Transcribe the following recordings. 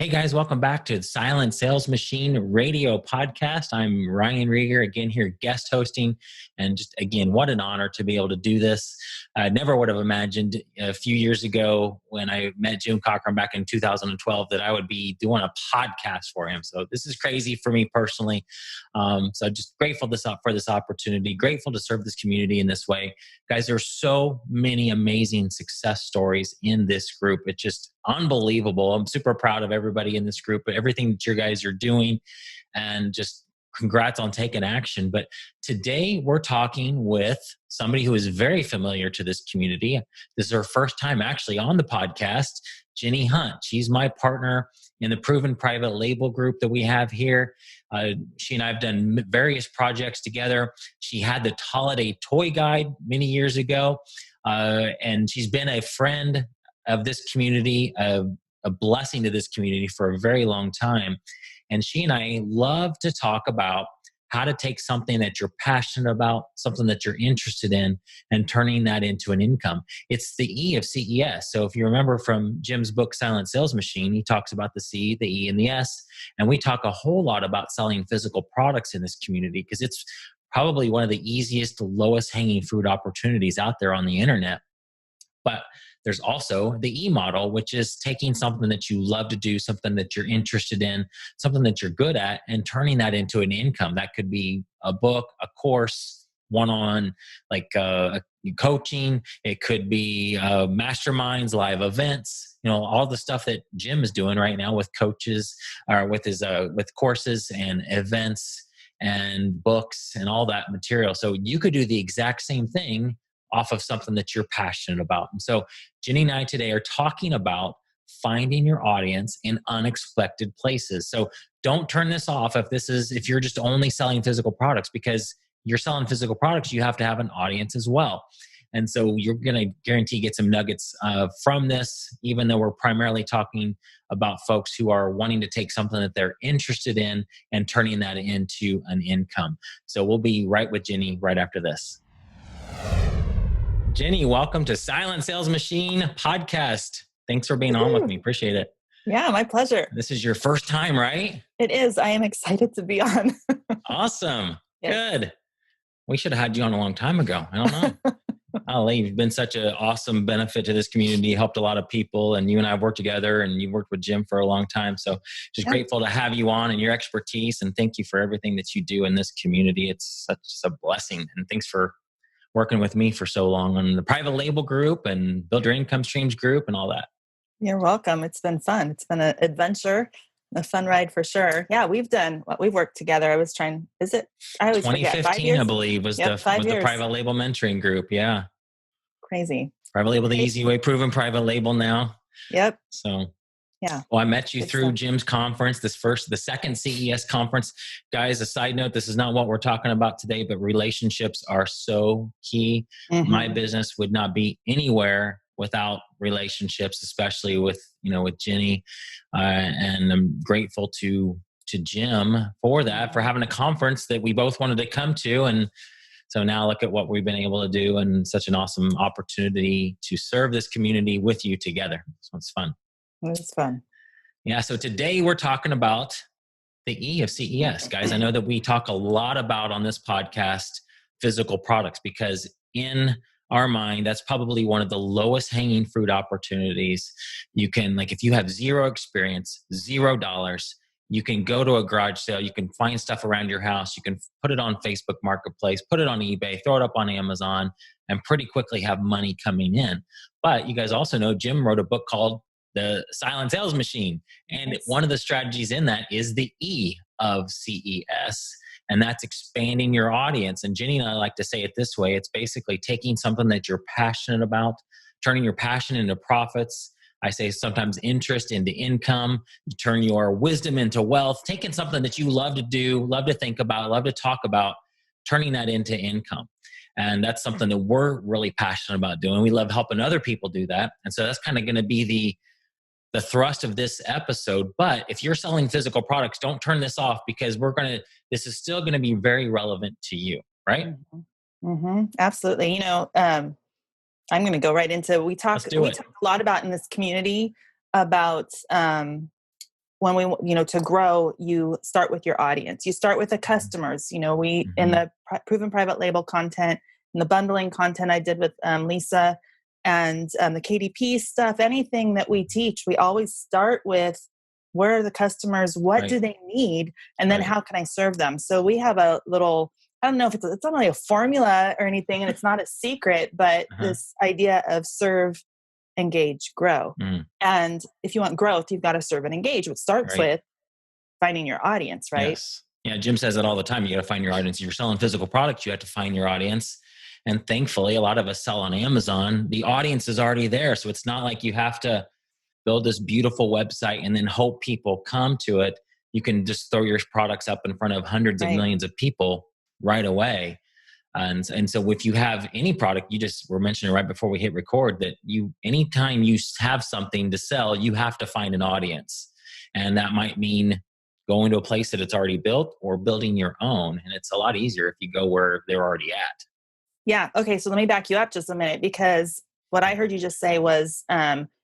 Hey guys, welcome back to the Silent Sales Machine Radio Podcast. I'm Ryan Rieger, again here guest hosting. And just again, what an honor to be able to do this. I never would have imagined a few years ago when I met Jim Cochran back in 2012 that I would be doing a podcast for him. So this is crazy for me personally. So I'm just grateful for this opportunity, grateful to serve this community in this way. Guys, there's so many amazing success stories in this group. It's just unbelievable. I'm super proud of everybody in this group, everything that you guys are doing, and just congrats on taking action. But today we're talking with somebody who is very familiar to this community. This is her first time actually on the podcast, Jenni Hunt. She's my partner in the Proven Private Label group that we have here. She and I have done various projects together. She had the Holiday Toy Guide many years ago, and she's been a friend of this community, a blessing to this community for a very long time. And she and I love to talk about how to take something that you're passionate about, something that you're interested in, and turning that into an income. It's the E of CES. So if you remember from Jim's book, Silent Sales Machine, he talks about the C, the E, and the S. And we talk a whole lot about selling physical products in this community because it's probably one of the easiest, lowest hanging fruit opportunities out there on the internet. But there's also the E model, which is taking something that you love to do, something that you're interested in, something that you're good at, and turning that into an income. That could be a book, a course, one-on like coaching. It could be masterminds, live events. You know, all the stuff that Jim is doing right now with coaches, or with his with courses and events and books and all that material. So you could do the exact same thing off of something that you're passionate about. And so Jenni and I today are talking about finding your audience in unexpected places. So don't turn this off if you're just only selling physical products, because you're selling physical products, you have to have an audience as well. And so you're going to guarantee get some nuggets from this, even though we're primarily talking about folks who are wanting to take something that they're interested in and turning that into an income. So we'll be right with Jenni right after this. Jenni, welcome to Silent Sales Machine Podcast. Thanks for being on with me. Appreciate it. Yeah, my pleasure. This is your first time, right? It is. I am excited to be on. Awesome. Yes. Good. We should have had you on a long time ago. I don't know. Oh, you've been such an awesome benefit to this community, helped a lot of people, and you and I have worked together, and you worked with Jim for a long time. So just grateful to have you on and your expertise, and thank you for everything that you do in this community. It's such a blessing, and thanks for working with me for so long on the private label group and build your income streams group and all that. You're welcome. It's been fun. It's been an adventure, a fun ride for sure. Yeah, we've worked together. I always forget. 2015, I believe, was the private label mentoring group. Yeah. Crazy. Private label, the easy way, proven private label now. Yep. So yeah. Well, I met you through Jim's conference, the second CES conference. Guys, a side note, this is not what we're talking about today, but relationships are so key. Mm-hmm. My business would not be anywhere without relationships, especially with Jenni. And I'm grateful to Jim for that, for having a conference that we both wanted to come to. And so now look at what we've been able to do, and such an awesome opportunity to serve this community with you together. So it's fun. It's fun. Yeah. So today we're talking about the E of CES, guys. I know that we talk a lot about on this podcast physical products, because in our mind, that's probably one of the lowest hanging fruit opportunities. You can, like, if you have zero experience, $0, you can go to a garage sale, you can find stuff around your house, you can put it on Facebook Marketplace, put it on eBay, throw it up on Amazon, and pretty quickly have money coming in. But you guys also know Jim wrote a book called The Silent Sales Machine. And one of the strategies in that is the E of CES, and that's expanding your audience. And Jenni and I like to say it this way. It's basically taking something that you're passionate about, turning your passion into profits. I say sometimes interest into income. You turn your wisdom into wealth, taking something that you love to do, love to think about, love to talk about, turning that into income. And that's something that we're really passionate about doing. We love helping other people do that. And so that's kind of going to be the thrust of this episode. But if you're selling physical products, don't turn this off, because this is still going to be very relevant to you, right? Mm-hmm. Mm-hmm. Absolutely. I'm going to go right into, we talk a lot about in this community about when we, to grow, you start with your audience. You start with the customers. We, in the proven private label content and the bundling content I did with Lisa and the KDP stuff, anything that we teach, we always start with where are the customers? What do they need? And then how can I serve them? So we have a little, I don't know if it's not really a formula or anything, and it's not a secret, but this idea of serve, engage, grow. And if you want growth, you've got to serve and engage, which starts with finding your audience, right? Yes. Yeah, Jim says it all the time. You got to find your audience. If you're selling physical products, you have to find your audience. And thankfully, a lot of us sell on Amazon. The audience is already there. So it's not like you have to build this beautiful website and then hope people come to it. You can just throw your products up in front of hundreds of millions of people right away. And so if you have any product, you just were mentioning right before we hit record that anytime you have something to sell, you have to find an audience. And that might mean going to a place that it's already built or building your own. And it's a lot easier if you go where they're already at. Yeah. Okay. So let me back you up just a minute, because what I heard you just say was,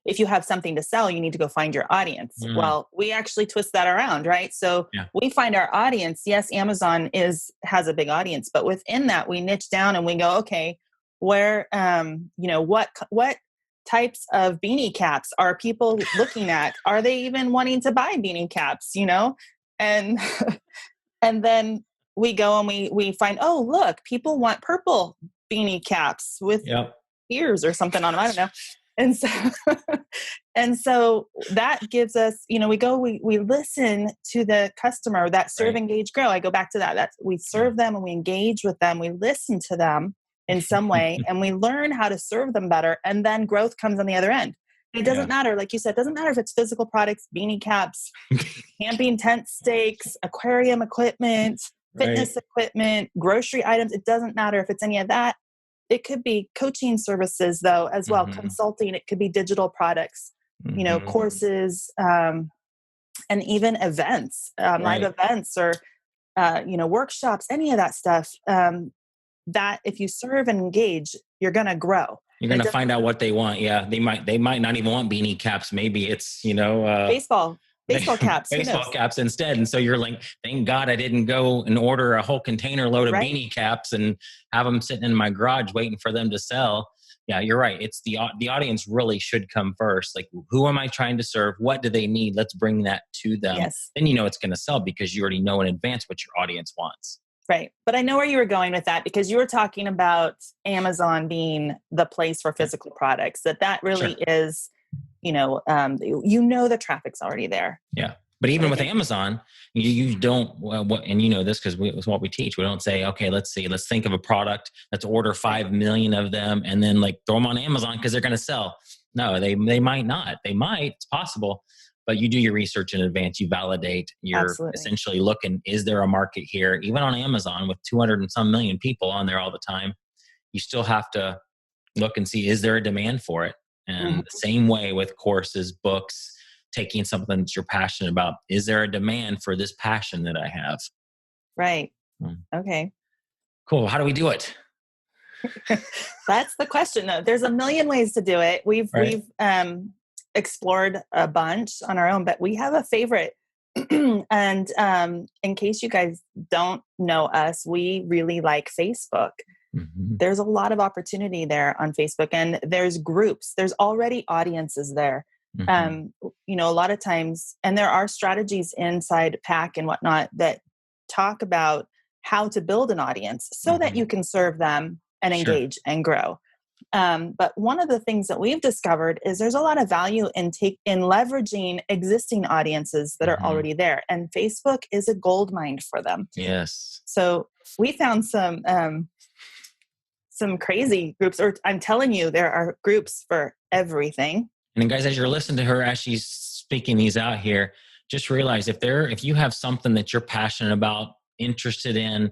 if you have something to sell, you need to go find your audience. Well, we actually twist that around, right? So we find our audience. Yes, Amazon has a big audience, but within that, we niche down and we go, okay, where, what types of beanie caps are people looking at? Are they even wanting to buy beanie caps? And and then we go and we find, oh, look, people want purple beanie caps with ears or something on them. I don't know. And so, and so that gives us, we listen to the customer, that serve, engage, grow. I go back to that. We serve them and we engage with them. We listen to them in some way and we learn how to serve them better. And then growth comes on the other end. It doesn't matter. Like you said, it doesn't matter if it's physical products, beanie caps, camping tent stakes, aquarium equipment, fitness equipment, grocery items. It doesn't matter if it's any of that. It could be coaching services, though, as well, consulting. It could be digital products, courses, and even events, live events or, workshops, any of that stuff. That if you serve and engage, you're going to grow. You're going to find out what they want. Yeah. They might not even want beanie caps. Maybe it's, baseball caps, baseball caps instead. And so you're like, thank God I didn't go and order a whole container load of beanie caps and have them sitting in my garage waiting for them to sell. Yeah, you're right. It's the audience really should come first. Like, who am I trying to serve? What do they need? Let's bring that to them. Yes. Then it's going to sell because you already know in advance what your audience wants. Right. But I know where you were going with that, because you were talking about Amazon being the place for physical products, that really is, the traffic's already there. Yeah. But even with Amazon, you don't, and this because it's what we teach. We don't say, okay, let's think of a product, let's order 5 million of them and then throw them on Amazon because they're going to sell. No, they might not. They might, it's possible. But you do your research in advance. You validate. You're essentially looking, is there a market here? Even on Amazon with 200 and some million people on there all the time, you still have to look and see, is there a demand for it? And the same way with courses, books, taking something that you're passionate about. Is there a demand for this passion that I have? Right. Okay. Cool. How do we do it? That's the question. There's a million ways to do it. We've explored a bunch on our own, but we have a favorite. And in case you guys don't know us, we really like Facebook. There's a lot of opportunity there on Facebook, and there's groups. There's already audiences there. A lot of times, and there are strategies inside PAC and whatnot that talk about how to build an audience so that you can serve them and engage and grow. But one of the things that we've discovered is there's a lot of value in leveraging existing audiences that are already there. And Facebook is a gold mine for them. Yes. So we found some crazy groups, or I'm telling you, there are groups for everything. And then guys, as you're listening to her, as she's speaking these out here, just realize if you have something that you're passionate about, interested in,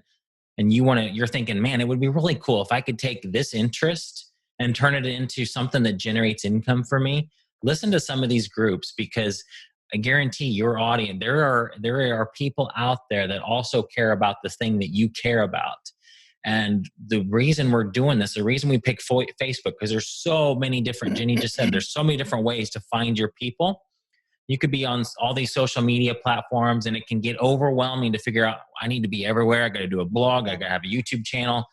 and you're thinking, man, it would be really cool if I could take this interest and turn it into something that generates income for me. Listen to some of these groups, because I guarantee your audience, there are people out there that also care about the thing that you care about. And the reason we're doing this, the reason we pick Facebook, because there's so many different, Jenni just said, there's so many different ways to find your people. You could be on all these social media platforms, and it can get overwhelming to figure out, I need to be everywhere. I got to do a blog. I got to have a YouTube channel.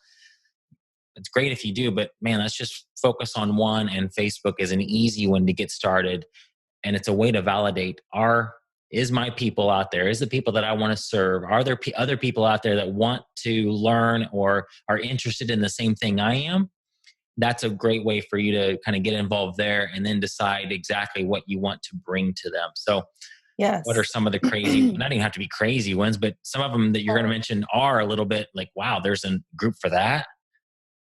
It's great if you do, but man, let's just focus on one. And Facebook is an easy one to get started. And it's a way to validate, is my people out there? Is the people that I want to serve? Are there other people out there that want to learn or are interested in the same thing I am? That's a great way for you to kind of get involved there and then decide exactly what you want to bring to them. So yes. What are some of the crazy, not even have to be crazy ones, but some of them that you're going to mention are a little bit like, wow, there's a group for that.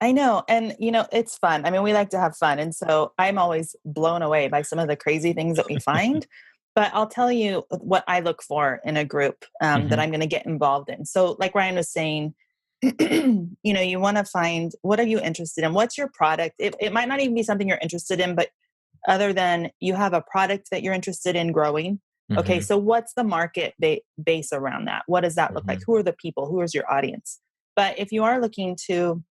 I know. And, it's fun. I mean, we like to have fun. And so I'm always blown away by some of the crazy things that we find. But I'll tell you what I look for in a group that I'm going to get involved in. So like Ryan was saying, you want to find, what are you interested in? What's your product? It might not even be something you're interested in, but other than you have a product that you're interested in growing. Okay. So what's the market base around that? What does that look like? Who are the people? Who is your audience? But if you are looking to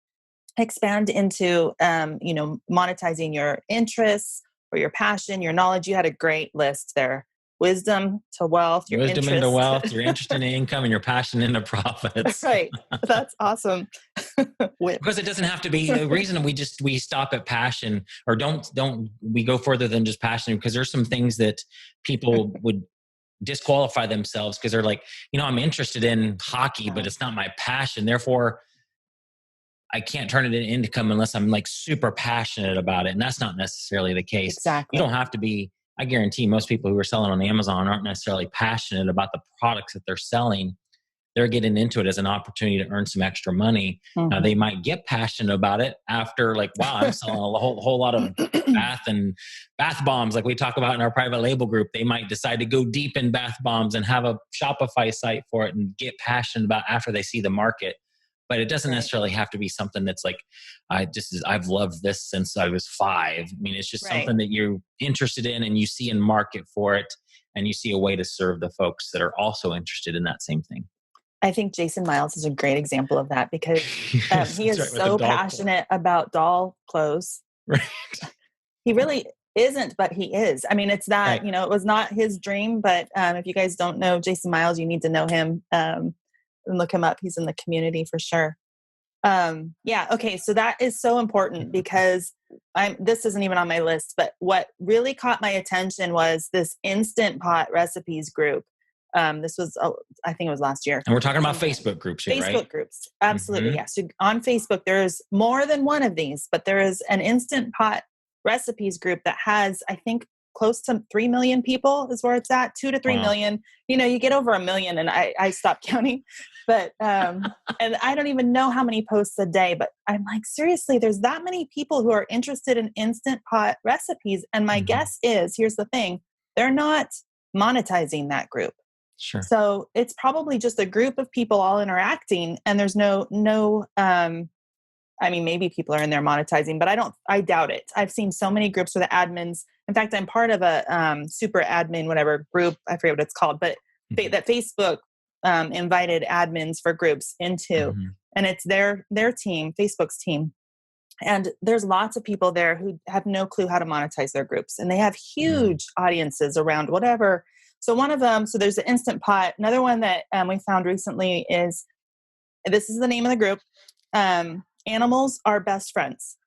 expand into, monetizing your interests or your passion, your knowledge, you had a great list there. Wisdom to wealth, your wisdom interest. into wealth, your interest in income, and your passion into profits. Right. That's awesome. Because it doesn't have to be the reason we stop at passion or don't we go further than just passion, because there's some things that people would disqualify themselves because they're like, I'm interested in hockey, but it's not my passion. Therefore, I can't turn it into income unless I'm like super passionate about it. And that's not necessarily the case. Exactly. You don't have to be. I guarantee most people who are selling on Amazon aren't necessarily passionate about the products that they're selling. They're getting into it as an opportunity to earn some extra money. Now, they might get passionate about it after, like, wow, I'm selling a whole lot of bath bombs, like we talk about in our private label group. They might decide to go deep in bath bombs and have a Shopify site for it and get passionate about after they see the market. But it doesn't necessarily have to be something that's like, I've loved this since I was 5. I mean, it's just something that you're interested in and you see in market for it, and you see a way to serve the folks that are also interested in that same thing. I think Jason Miles is a great example of that because he is so passionate about doll clothes. Right. He really isn't, but he is. I mean, it's that, it was not his dream, but if you guys don't know Jason Miles, you need to know him and look him up. He's in the community for sure. Okay. So that is so important because this isn't even on my list, but what really caught my attention was this Instant Pot recipes group. This was, I think it was last year. And we're talking about Facebook groups here, right? Facebook groups. Absolutely. Yeah. So on Facebook, there's more than one of these, but there is an Instant Pot recipes group that has, I think, close to 3 million people is where it's at, 2 to 3 million. You get over 1 million and I stopped counting, but, and I don't even know how many posts a day, but I'm like, seriously, there's that many people who are interested in Instant Pot recipes. And my guess is, here's the thing, they're not monetizing that group. Sure. So it's probably just a group of people all interacting and there's no, I mean, maybe people are in there monetizing, but I doubt it. I've seen so many groups where the admins, in fact, I'm part of a super admin, whatever group, I forget what it's called, but that Facebook invited admins for groups into, and it's their team, Facebook's team. And there's lots of people there who have no clue how to monetize their groups. And they have huge audiences around whatever. So one of them, so there's the Instant Pot. Another one that we found recently is, this is the name of the group, Animals Are Best Friends.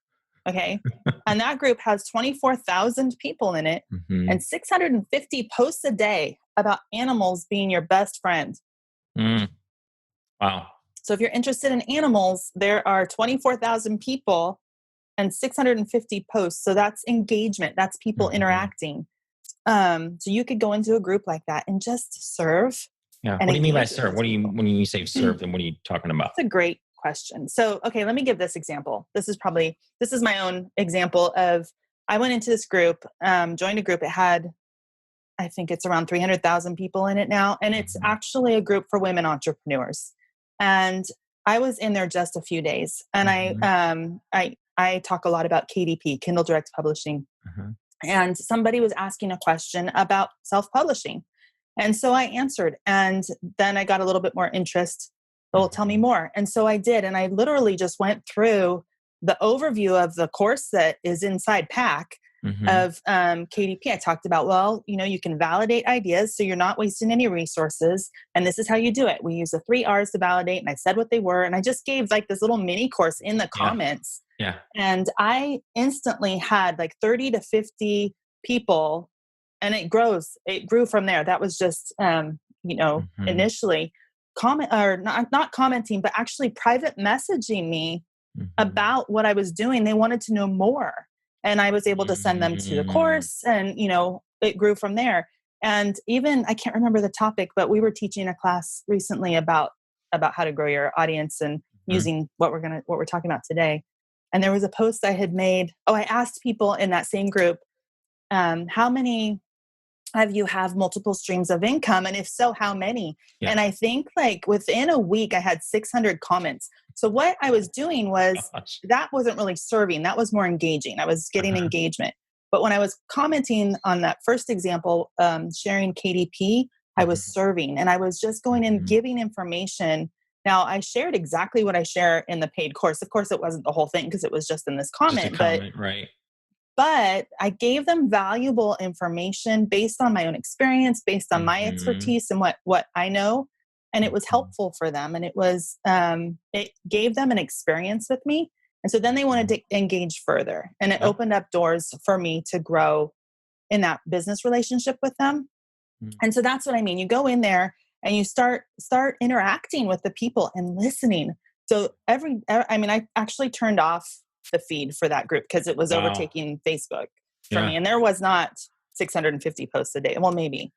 Okay. And that group has 24,000 people in it and 650 posts a day about animals being your best friend. Wow. So if you're interested in animals, there are 24,000 people and 650 posts. So that's engagement. That's people interacting. So you could go into a group like that and just serve. Yeah. What do you mean by serve? When you say serve, then what are you talking about? That's a great question. So, okay, let me give this example. This is my own example of, I went into this group, joined a group. It had, I think it's around 300,000 people in it now. And it's actually a group for women entrepreneurs. And I was in there just a few days. And I talk a lot about KDP, Kindle Direct Publishing. And somebody was asking a question about self-publishing. And so I answered, and then I got a little bit more interest. Well, tell me more. And so I did. And I literally just went through the overview of the course that is inside PAC of KDP. I talked about, well, you can validate ideas so you're not wasting any resources. And this is how you do it. We use the 3 R's to validate. And I said what they were. And I just gave like this little mini course in the comments. Yeah. And I instantly had like 30 to 50 people, and it grew from there. That was just, initially comment, or not commenting, but actually private messaging me about what I was doing. They wanted to know more. And I was able to send them to the course, and, it grew from there. And even, I can't remember the topic, but we were teaching a class recently about how to grow your audience and using what we're talking about today. And there was a post I had made. I asked people in that same group, how many of you have multiple streams of income? And if so, how many? Yeah. And I think like within a week, I had 600 comments. So what I was doing was, that wasn't really serving. That was more engaging. I was getting engagement. But when I was commenting on that first example, sharing KDP, I was serving, and I was just going in, giving information. Now, I shared exactly what I share in the paid course. Of course, it wasn't the whole thing because it was just in this comment. Right. But I gave them valuable information based on my own experience, based on my expertise and what I know. And it was helpful for them. And it gave them an experience with me. And so then they wanted to engage further. And it opened up doors for me to grow in that business relationship with them. And so that's what I mean. You go in there and you start interacting with the people and listening. So I actually turned off the feed for that group because it was overtaking Facebook for me. And there was not 650 posts a day. Well, maybe,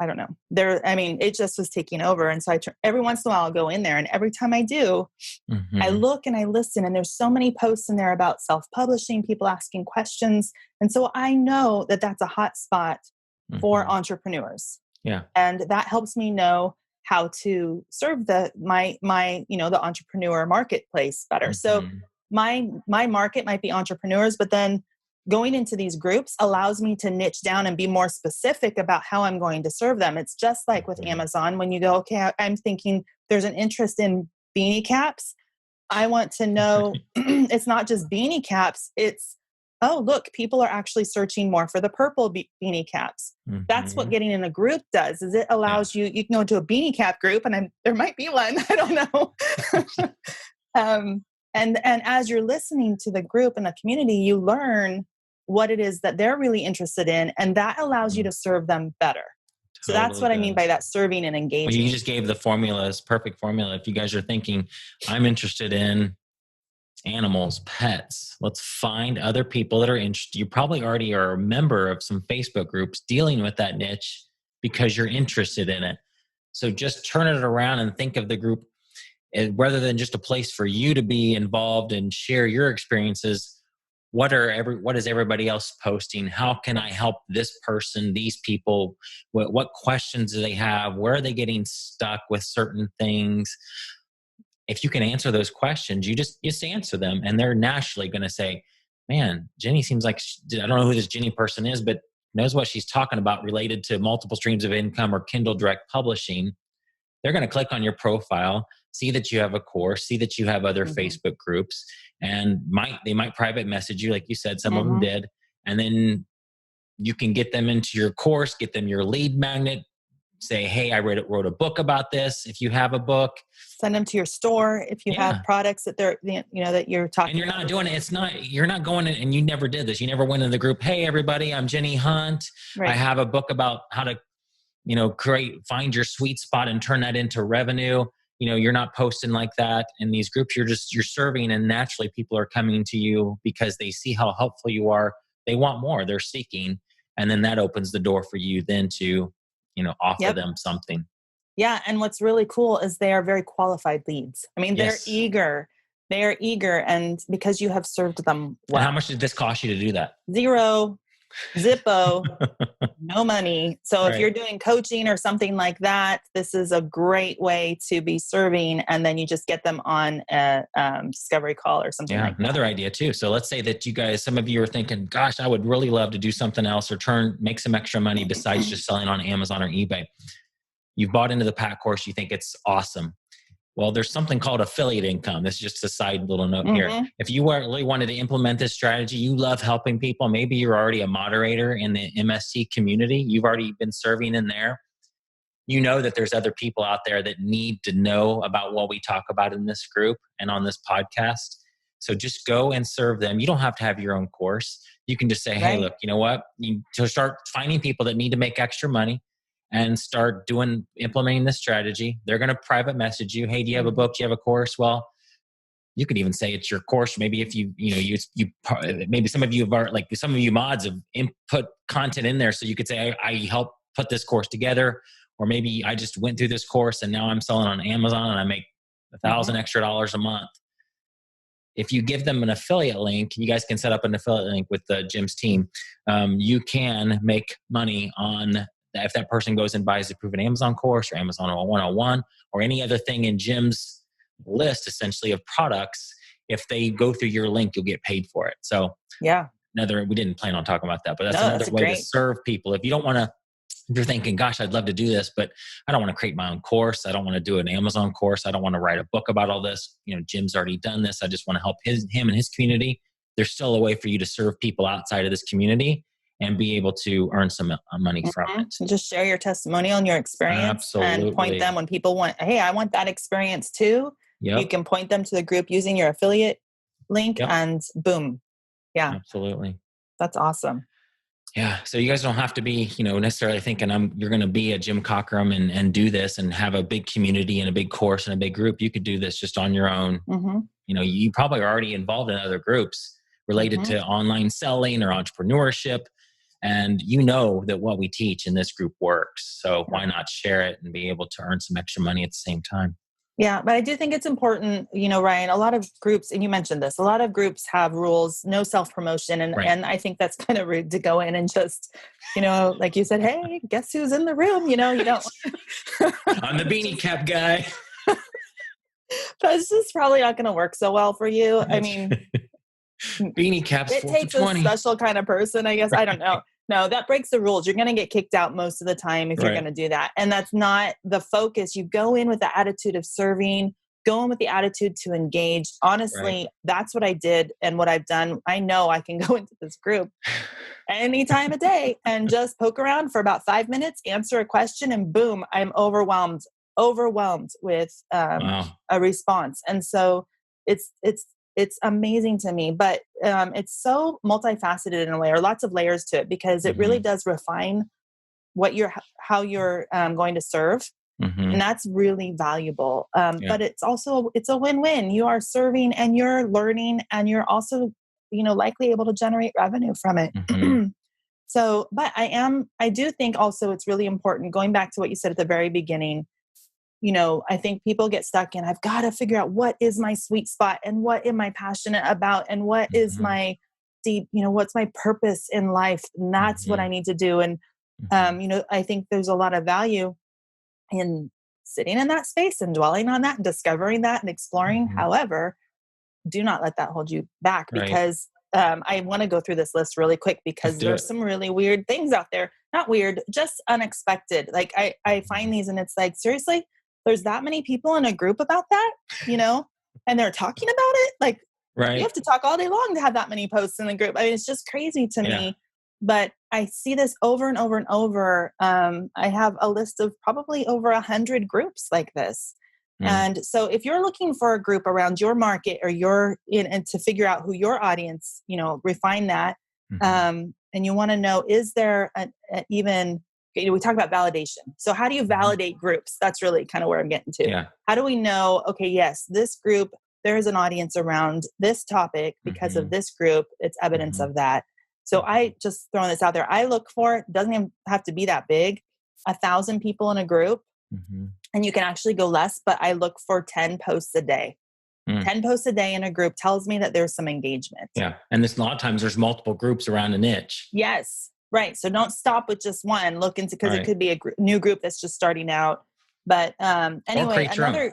I don't know. It just was taking over. And so every once in a while I'll go in there, and every time I do, I look and I listen, and there's so many posts in there about self-publishing, people asking questions. And so I know that that's a hot spot for entrepreneurs. Yeah. And that helps me know how to serve the entrepreneur marketplace better. So my market might be entrepreneurs, but then going into these groups allows me to niche down and be more specific about how I'm going to serve them. It's just like with Amazon, when you go, okay, I'm thinking there's an interest in beanie caps. I want to know it's not just beanie caps. It's, oh, look, people are actually searching more for the purple beanie caps. That's what getting in a group does, is it allows you can go into a beanie cap group, and there might be one, I don't know. And as you're listening to the group and the community, you learn what it is that they're really interested in, and that allows you to serve them better. So that's what I mean by that serving and engaging. Well, you just gave the formula, it's perfect formula. If you guys are thinking, I'm interested in animals, pets, let's find other people that are interested. You probably already are a member of some Facebook groups dealing with that niche because you're interested in it. So just turn it around and think of the group rather than just a place for you to be involved and share your experiences. What is everybody else posting? How can I help this person, these people? What questions do they have? Where are they getting stuck with certain things? If you can answer those questions, you just answer them, and they're naturally going to say, man, Jenni seems like, I don't know who this Jenni person is, but knows what she's talking about related to multiple streams of income or Kindle Direct Publishing. They're going to click on your profile, see that you have a course, see that you have other Facebook groups, and they might private message you, like you said, some of them did. And then you can get them into your course, get them your lead magnet, say, hey, I wrote a book about this. If you have a book, send them to your store. If you have products that that you're talking and you're not doing it. You're not going in, and you never did this. You never went in the group. Hey, everybody, I'm Jenni Hunt. Right. I have a book about how to, find your sweet spot and turn that into revenue. You're not posting like that in these groups. You're serving, and naturally people are coming to you because they see how helpful you are. They want more, they're seeking. And then that opens the door for you then to, offer them something. Yeah. And what's really cool is they are very qualified leads. I mean, they're eager. They're eager. And because you have served them well. And how much did this cost you to do that? Zero. Zippo, no money. So if you're doing coaching or something like that, this is a great way to be serving. And then you just get them on a discovery call or something like that. Another idea too. So let's say that you guys, some of you are thinking, gosh, I would really love to do something else or make some extra money besides just selling on Amazon or eBay. You've bought into the PAC course. You think it's awesome. Well, there's something called affiliate income. This is just a side little note here. If you really wanted to implement this strategy, you love helping people. Maybe you're already a moderator in the MSC community. You've already been serving in there. You know that there's other people out there that need to know about what we talk about in this group and on this podcast. So just go and serve them. You don't have to have your own course. You can just say, hey, look, you know what? You to start finding people that need to make extra money and start implementing this strategy. They're going to private message you. Hey, do you have a book? Do you have a course? Well, you could even say it's your course. Maybe if maybe some of you mods have input content in there. So you could say, I help put this course together. Or maybe I just went through this course and now I'm selling on Amazon and I make $1,000 extra a month. If you give them an affiliate link, you guys can set up an affiliate link with Jim's team. You can make money on that if that person goes and buys a proven Amazon course or Amazon 101 or any other thing in Jim's list, essentially, of products. If they go through your link, you'll get paid for it. So we didn't plan on talking about that, but that's another way to serve people. If you don't want to, if you're thinking, gosh, I'd love to do this, but I don't want to create my own course. I don't want to do an Amazon course. I don't want to write a book about all this. Jim's already done this. I just want to help him and his community. There's still a way for you to serve people outside of this community and be able to earn some money from it. Just share your testimonial and your experience and point them when people want, hey, I want that experience too. You can point them to the group using your affiliate link and boom. Yeah. Absolutely. That's awesome. Yeah. So you guys don't have to be, necessarily thinking you're going to be a Jim Cockrum and do this and have a big community and a big course and a big group. You could do this just on your own. You probably are already involved in other groups related to online selling or entrepreneurship. And you know that what we teach in this group works. So why not share it and be able to earn some extra money at the same time? Yeah, but I do think it's important, Ryan, a lot of groups, and you mentioned this, a lot of groups have rules, no self-promotion. And I think that's kind of rude to go in and just, like you said, hey, guess who's in the room? You don't. I'm the beanie cap guy. That's just probably not going to work so well for you. I mean, beanie caps. It takes a special kind of person, I guess. I don't know. No, that breaks the rules. You're going to get kicked out most of the time if you're going to do that. And that's not the focus. You go in with the attitude of serving, go in with the attitude to engage. Honestly, that's what I did and what I've done. I know I can go into this group any time of day and just poke around for about 5 minutes, answer a question, and boom, I'm overwhelmed with a response. And so it's amazing to me, but it's so multifaceted in a way, or lots of layers to it, because it really does refine how you're going to serve. And that's really valuable. But it's a win-win. You are serving and you're learning and you're also, likely able to generate revenue from it. So, but I do think also it's really important, going back to what you said at the very beginning, I think people get stuck in, I've got to figure out what is my sweet spot and what am I passionate about and what is my deep, what's my purpose in life. And that's what I need to do. And, I think there's a lot of value in sitting in that space and dwelling on that and discovering that and exploring. However, do not let that hold you back, because I want to go through this list really quick, because there's some really weird things out there. Not weird, just unexpected. Like I find these and it's like, seriously, there's that many people in a group about that, and they're talking about it. Like you have to talk all day long to have that many posts in the group. I mean, it's just crazy to me, but I see this over and over and over. I have a list of probably over 100 groups like this. And so if you're looking for a group around your market or and to figure out who your audience, refine that. And you want to know, is there we talk about validation. So how do you validate groups? That's really kind of where I'm getting to. Yeah. How do we know, okay, yes, this group, there's an audience around this topic because of this group. It's evidence of that. So I just throwing this out there. I look for, it doesn't even have to be that big, 1,000 people in a group. And you can actually go less, but I look for 10 posts a day. 10 posts a day in a group tells me that there's some engagement. Yeah. And a lot of times there's multiple groups around a niche. Yes. Right. So don't stop with just one. Look into, because it could be a new group that's just starting out. But anyway, go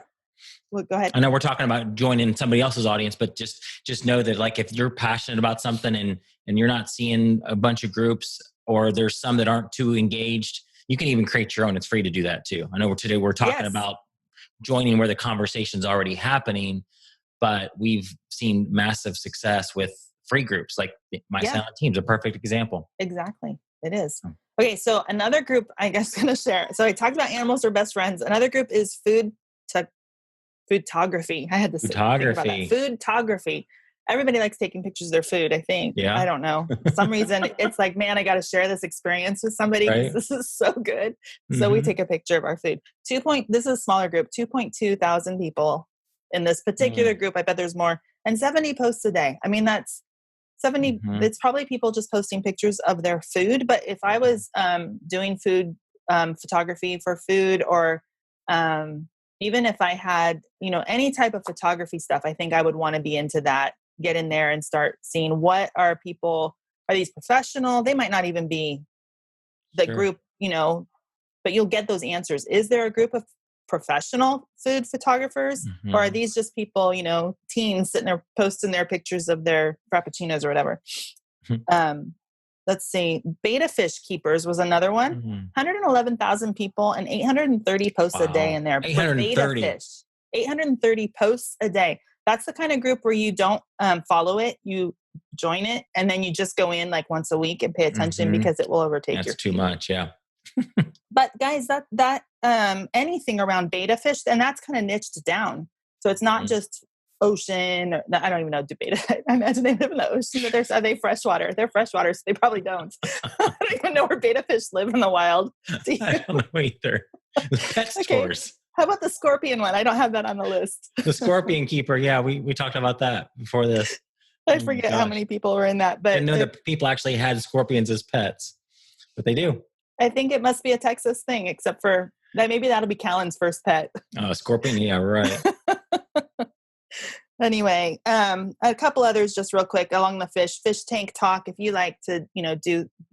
ahead. I know we're talking about joining somebody else's audience, but just know that, like, if you're passionate about something and you're not seeing a bunch of groups, or there's some that aren't too engaged, you can even create your own. It's free to do that too. I know today we're talking about joining where the conversation's already happening. But we've seen massive success with free groups, like My Silent Team's a perfect example. Exactly. It is. Okay. So another group I guess going to share. So I talked about animals are best friends. Another group is foodtography. I had to think about that. Foodtography. Everybody likes taking pictures of their food, I think. Yeah. I don't know. For some reason, it's like, man, I got to share this experience with somebody because this is so good. So we take a picture of our food. This is a smaller group, 2.2 thousand people in this particular group. I bet there's more. And 70 posts a day. I mean, that's 70. It's probably people just posting pictures of their food. But if I was doing food photography for food, or even if I had, any type of photography stuff, I think I would want to be into that, get in there and start seeing what are these professional? They might not even be the group, but you'll get those answers. Is there a group of professional food photographers, or are these just people, teens sitting there posting their pictures of their frappuccinos or whatever? Let's see. Beta fish keepers was another one. 111,000 people and 830 posts a day in there. 830. Beta fish. 830 posts a day. That's the kind of group where you don't follow it. You join it and then you just go in like once a week and pay attention because it will overtake your feed. That's too much. Yeah. But guys, that anything around beta fish, and that's kind of niched down. So it's not just ocean. I don't even know. Do beta? I imagine they live in the ocean, but are they freshwater? They're freshwater, so they probably don't. I don't even know where beta fish live in the wild. I don't know either. Pet stores. How about the scorpion one? I don't have that on the list. The scorpion keeper. Yeah, we talked about that before this. I forget how many people were in that, but I didn't know that people actually had scorpions as pets, but they do. I think it must be a Texas thing, except for that. Maybe that'll be Callan's first pet. Scorpion. Yeah, right. Anyway, a couple others just real quick along the fish tank talk. If you like to,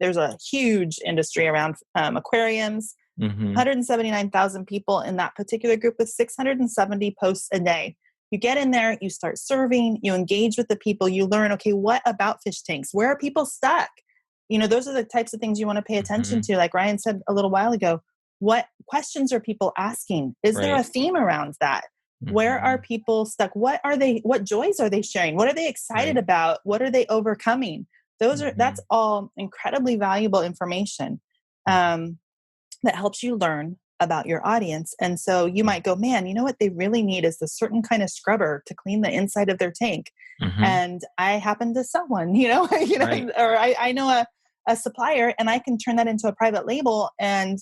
there's a huge industry around aquariums. 179,000 people in that particular group with 670 posts a day. You get in there, you start serving, you engage with the people, you learn, okay, what about fish tanks? Where are people stuck? Those are the types of things you want to pay attention to. Like Ryan said a little while ago, what questions are people asking? Is there a theme around that? Where are people stuck? What joys are they sharing? What are they excited about? What are they overcoming? That's all incredibly valuable information that helps you learn about your audience. And so you might go, man, you know what they really need is a certain kind of scrubber to clean the inside of their tank. And I happen to sell one, or I know a supplier and I can turn that into a private label. And,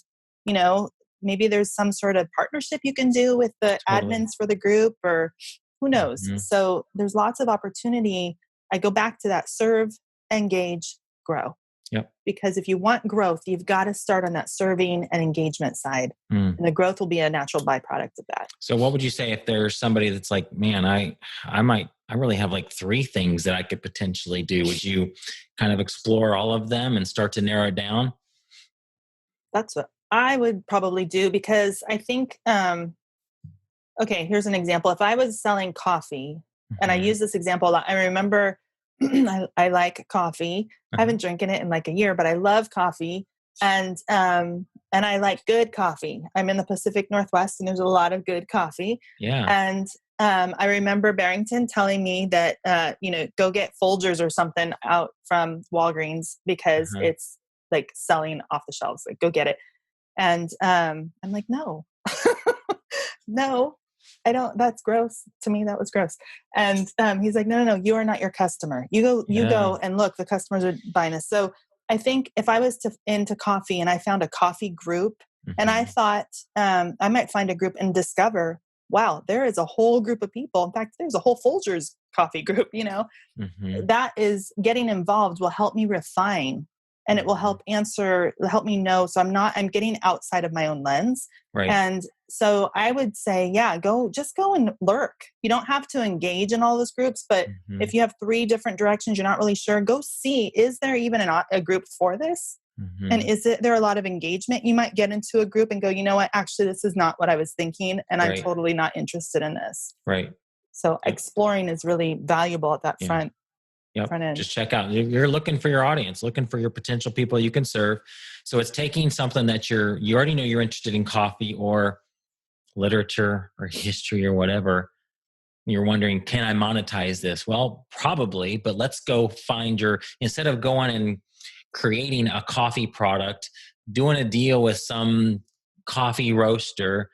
maybe there's some sort of partnership you can do with the admins for the group, or who knows? So there's lots of opportunity. I go back to that: serve, engage, grow. Yep. Because if you want growth, you've got to start on that serving and engagement side. And the growth will be a natural byproduct of that. So what would you say if there's somebody that's like, man, I really have like 3 things that I could potentially do? Would you kind of explore all of them and start to narrow it down? That's what I would probably do, because I think, okay, here's an example. If I was selling coffee, and I use this example a lot, I remember I like coffee. I haven't drinking it in like a year, but I love coffee. And I like good coffee. I'm in the Pacific Northwest and there's a lot of good coffee. Yeah. And I remember Barrington telling me that, go get Folgers or something out from Walgreens because it's like selling off the shelves. Like, go get it. And I'm like, no, no, I don't. That's gross. To me, that was gross. And he's like, no, you are not your customer. You go and look, the customers are buying this. So I think if I was into coffee and I found a coffee group and I thought I might find a group and discover, wow, there is a whole group of people. In fact, there's a whole Folgers coffee group, that is getting involved will help me refine. And it will help me know. So I'm getting outside of my own lens. Right. And so I would say, go and lurk. You don't have to engage in all those groups, but if you have 3 different directions, you're not really sure, go see, is there even a group for this? And is there a lot of engagement? You might get into a group and go, you know what, actually, this is not what I was thinking. And I'm totally not interested in this. Right. So exploring is really valuable at that front. Yep. Just check out. You're looking for your audience, looking for your potential people you can serve. So it's taking something that you already know you're interested in coffee, or literature or history or whatever, you're wondering, can I monetize this? Well, probably, but let's go find instead of going and creating a coffee product, doing a deal with some coffee roaster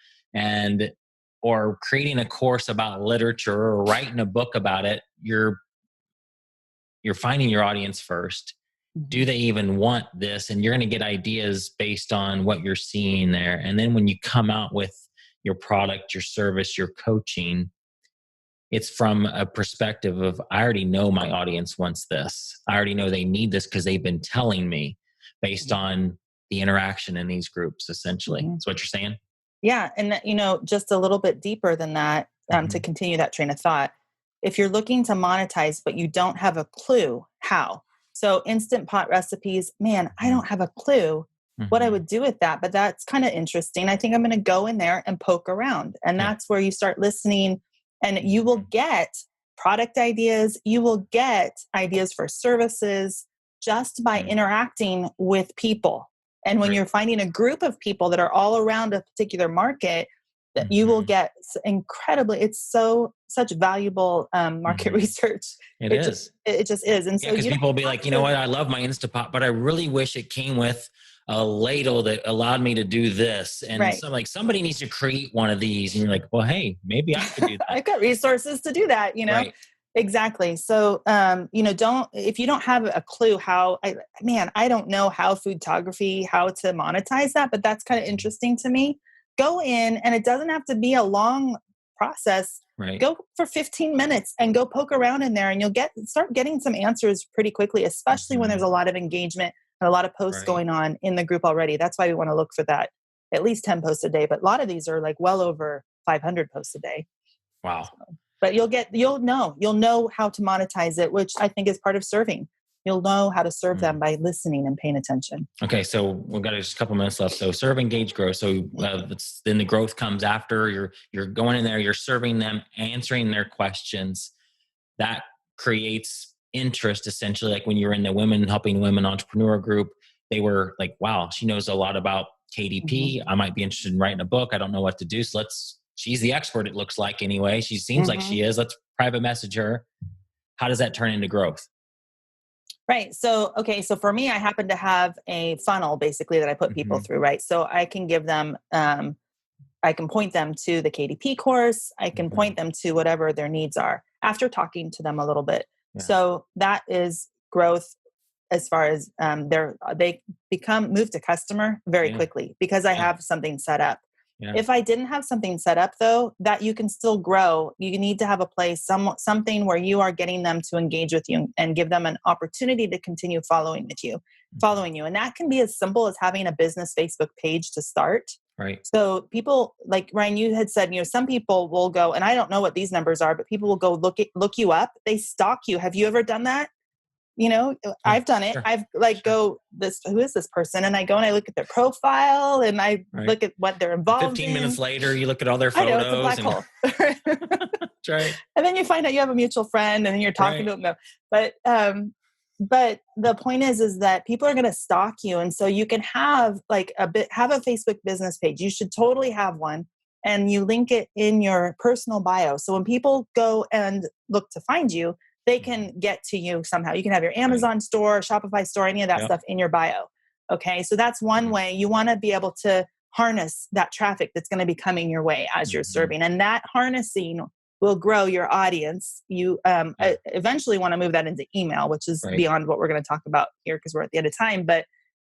or creating a course about literature or writing a book about it, you're finding your audience first. Do they even want this? And you're going to get ideas based on what you're seeing there. And then when you come out with your product, your service, your coaching, it's from a perspective of, I already know my audience wants this. I already know they need this because they've been telling me based on the interaction in these groups, essentially. That's what you're saying? Yeah. And, just a little bit deeper than that, to continue that train of thought, if you're looking to monetize, but you don't have a clue how. So Instant Pot recipes, man, I don't have a clue what I would do with that, but that's kind of interesting. I think I'm going to go in there and poke around. And that's where you start listening, and you will get product ideas. You will get ideas for services just by interacting with people. And when you're finding a group of people that are all around a particular market, that you will get it's such valuable market research. It is. It just is. And so because people will be like, you know what, I love my Instant Pot, but I really wish it came with a ladle that allowed me to do this. And so somebody needs to create one of these. And you're like, well, hey, maybe I could do that. I've got resources to do that, Right. Exactly. So, if you don't have a clue I don't know how foodtography, how to monetize that, but that's kind of interesting to me. Go in, and it doesn't have to be a long process. Right. Go for 15 minutes and go poke around in there, and you'll start getting some answers pretty quickly, especially when there's a lot of engagement and a lot of posts going on in the group already. That's why we want to look for that, at least 10 posts a day. But a lot of these are like well over 500 posts a day. Wow. So, but you'll know how to monetize it, which I think is part of serving. You'll know how to serve them by listening and paying attention. Okay, so we've got just a couple minutes left. So serve, engage, grow. So then the growth comes after. You're going in there, you're serving them, answering their questions. That creates interest, essentially. Like when you were in the Helping Women Entrepreneur group, they were like, wow, she knows a lot about KDP. I might be interested in writing a book. I don't know what to do. So she's the expert, it looks like anyway. She seems like she is. Let's private message her. How does that turn into growth? Right. So for me, I happen to have a funnel basically that I put people through, right? So I can give them, I can point them to the KDP course. I can point them to whatever their needs are after talking to them a little bit. Yeah. So that is growth as far as they move to customer very quickly because I have something set up. Yeah. If I didn't have something set up, though, that you can still grow, you need to have a place, something where you are getting them to engage with you and give them an opportunity to continue following you. And that can be as simple as having a business Facebook page to start. Right. So people, like Ryan, you had said, some people will go, and I don't know what these numbers are, but people will go look you up. They stalk you. Have you ever done that? I've done it. Sure. I've who is this person? And I go and I look at their profile and I look at what they're involved 15 minutes later, you look at all their photos. I know, it's a black hole. That's right. And then you find out you have a mutual friend and then you're talking to them. But the point is that people are going to stalk you. And so you can have have a Facebook business page. You should totally have one. And you link it in your personal bio. So when people go and look to find you, they can get to you somehow. You can have your Amazon store, Shopify store, any of that stuff in your bio. Okay. So that's one way. You want to be able to harness that traffic that's going to be coming your way as you're serving. And that harnessing will grow your audience. You eventually want to move that into email, which is beyond what we're going to talk about here because we're at the end of time. But,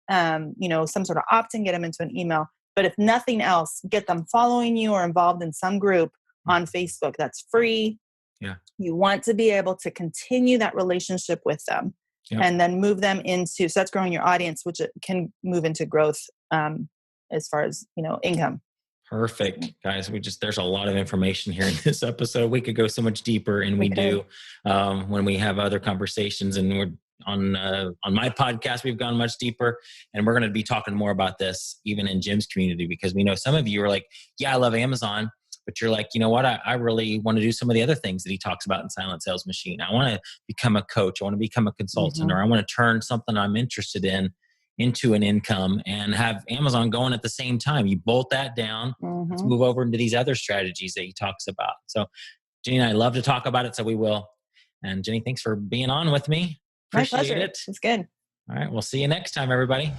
some sort of opt-in, get them into an email. But if nothing else, get them following you or involved in some group on Facebook. That's free. Yeah. You want to be able to continue that relationship with them and then move them into, so that's growing your audience, which it can move into growth as far as, income. Perfect, guys. There's a lot of information here in this episode. We could go so much deeper, and we do when we have other conversations, and we're on my podcast, we've gone much deeper, and we're going to be talking more about this even in Jim's community, because we know some of you are like, yeah, I love Amazon. But you're like, you know what? I really want to do some of the other things that he talks about in Silent Sales Machine. I want to become a coach. I want to become a consultant, or I want to turn something I'm interested in into an income and have Amazon going at the same time. You bolt that down. Let's move over into these other strategies that he talks about. So Jenni and I love to talk about it, so we will. And Jenni, thanks for being on with me. Appreciate My pleasure. it. It's good. All right. We'll see you next time, everybody.